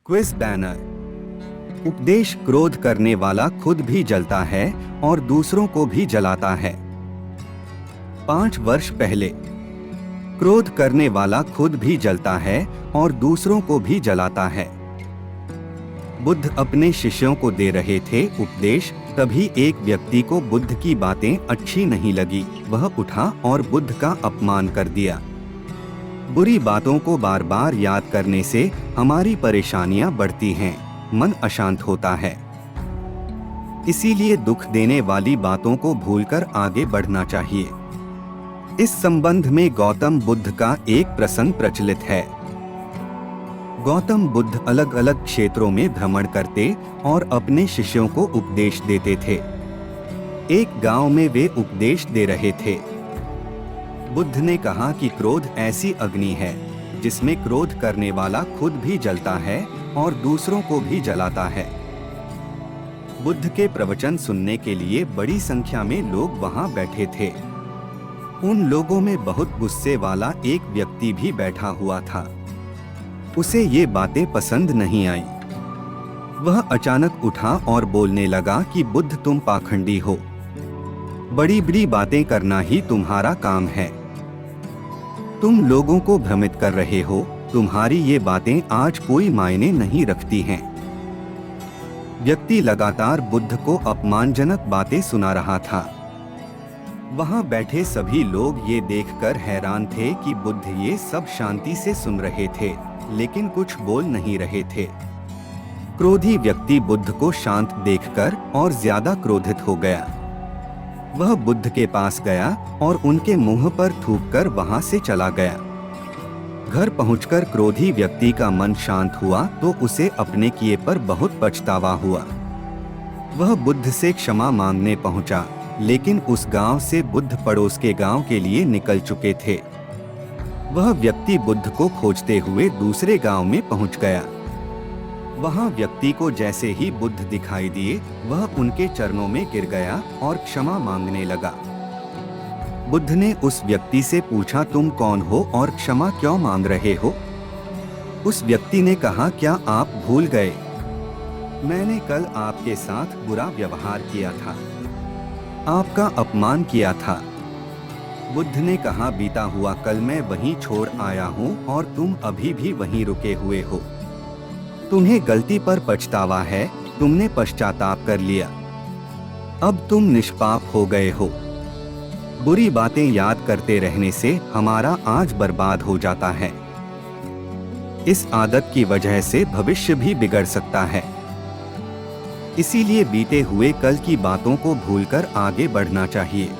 Quiz banner. उपदेश क्रोध करने वाला खुद भी जलता है और दूसरों को भी जलाता है। 5 वर्ष पहले। क्रोध करने वाला खुद भी जलता है और दूसरों को भी जलाता है। बुद्ध अपने शिष्यों को दे रहे थे उपदेश, तभी एक व्यक्ति को बुद्ध की बातें अच्छी नहीं लगी। वह उठा और बुद्ध का अपमान कर दिया। बुरी बातों को बार बार याद करने से हमारी परेशानियां बढ़ती हैं, मन अशांत होता है। इसीलिए दुख देने वाली बातों को भूलकर आगे बढ़ना चाहिए। इस संबंध में गौतम बुद्ध का एक प्रसंग प्रचलित है। गौतम बुद्ध अलग अलग क्षेत्रों में भ्रमण करते और अपने शिष्यों को उपदेश देते थे। एक गांव में वे उपदेश दे रहे थे। बुद्ध ने कहा कि क्रोध ऐसी अग्नि है जिसमें क्रोध करने वाला खुद भी जलता है और दूसरों को भी जलाता है। बुद्ध के प्रवचन सुनने के लिए बड़ी संख्या में लोग वहां बैठे थे। उन लोगों में बहुत गुस्से वाला एक व्यक्ति भी बैठा हुआ था। उसे ये बातें पसंद नहीं आई। वह अचानक उठा और बोलने लगा कि बुद्ध, तुम पाखंडी हो। बड़ी बड़ी बातें करना ही तुम्हारा काम है। तुम लोगों को भ्रमित कर रहे हो। तुम्हारी ये बातें आज कोई मायने नहीं रखती हैं। व्यक्ति लगातार बुद्ध को अपमानजनक बातें सुना रहा था। वहां बैठे सभी लोग ये देखकर हैरान थे कि बुद्ध ये सब शांति से सुन रहे थे, लेकिन कुछ बोल नहीं रहे थे। क्रोधी व्यक्ति बुद्ध को शांत देखकर और ज्यादा क्रोधित हो गया। वह बुद्ध के पास गया और उनके मुंह पर थूककर वहां से चला गया। घर पहुंचकर क्रोधी व्यक्ति का मन शांत हुआ तो उसे अपने किए पर बहुत पछतावा हुआ। वह बुद्ध से क्षमा मांगने पहुंचा, लेकिन उस गांव से बुद्ध पड़ोस के गांव के लिए निकल चुके थे। वह व्यक्ति बुद्ध को खोजते हुए दूसरे गांव में पहुंच गया। वहां व्यक्ति को जैसे ही बुद्ध दिखाई दिए, वह उनके चरणों में गिर गया और क्षमा मांगने लगा। बुद्ध ने उस व्यक्ति से पूछा, तुम कौन हो और क्षमा क्यों मांग रहे हो? उस व्यक्ति ने कहा, क्या आप भूल गए? मैंने कल आपके साथ बुरा व्यवहार किया था, आपका अपमान किया था। बुद्ध ने कहा, बीता हुआ कल मैं वहीं छोड़ आया हूँ और तुम अभी भी वहीं रुके हुए हो। तुम्हें गलती पर पछतावा है, तुमने पश्चाताप कर लिया। अब तुम निष्पाप हो गए हो। बुरी बातें याद करते रहने से हमारा आज बर्बाद हो जाता है। इस आदत की वजह से भविष्य भी बिगड़ सकता है। इसीलिए बीते हुए कल की बातों को भूलकर आगे बढ़ना चाहिए।